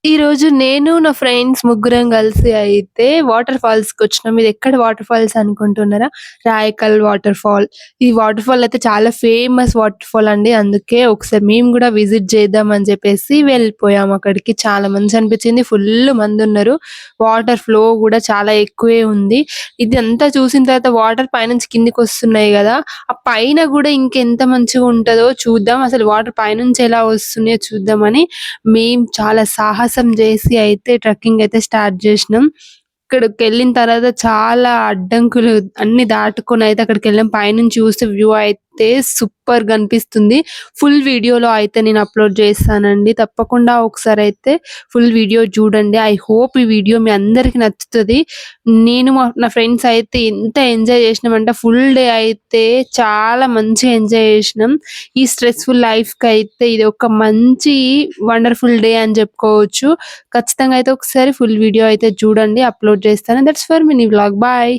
ఈరోజు నేను నా ఫ్రెండ్స్ ముగ్గురం కలిసి అయితే వాటర్ ఫాల్స్‌కొచ్చినాం. ఇదెక్కడ వాటర్ ఫాల్స్ అనుకుంటున్నారా? Raikal water fall. ఈ వాటర్ ఫాల్ అయితే చాలా ఫేమస్ వాటర్ ఫాల్ అండి. అందుకే ఒకసారి మేము గూడా విజిట్ చేద్దాం అని చెప్పేసి వెళ్ళిపోయాం అక్కడికి. చాలా మంచనిపించింది. ఫుల్లు మందున్నారు. వాటర్ ఫ్లో గూడా చాలా ఎక్కువే ఉంది. ఇదంతా చూసిన తర్వాత వాటర్ పైనుంచి కిందకొస్తున్నాయి గదా! ఆ పైన గూడా ఇంకెంత మంచిగుంటదో చూద్దాం. అసలు వాటర్ పైనుంచి ఎలా వస్తున్నాయో చూద్దామని మేము చాలా సాహసం జేసి అయితే ట్రెక్కింగ్ అయితే స్టార్ట్ జేసినాం. అక్కడికెళ్ళిన తర్వాత చాలా అడ్డంకులు అన్నీ దాటుకొనయితే అక్కడికెళ్ళాం. పైనుంచి చూస్తే వ్యూ అయితే సూపర్‌గా అనిపిస్తుంది. ఫుల్ వీడియోలో అయితే నేను అప్‌లోడ్ చేస్తానండి. తప్పకుండా ఒకసారయితే ఫుల్ వీడియో చూడండి. ఐ హోప్ ఈ వీడియో మీ అందరికి నచ్చుతది. నేను నా ఫ్రెండ్స్ అయితే ఎంత ఎంజాయ్ చేసినామంటే ఫుల్ డే అయితే చాలా మంచిగా ఎంజాయ్ చేసినాం. ఈ స్ట్రెస్‌ఫుల్ లైఫ్‌కైతే ఇది ఒక మంచి వండర్‌ఫుల్ డే అని చెప్పుకోవచ్చు. ఖచ్చితంగా అయితే ఒకసారి ఫుల్ వీడియో అయితే చూడండి. అప్‌లోడ్ చేస్తాను. That's for mini vlog. Bye.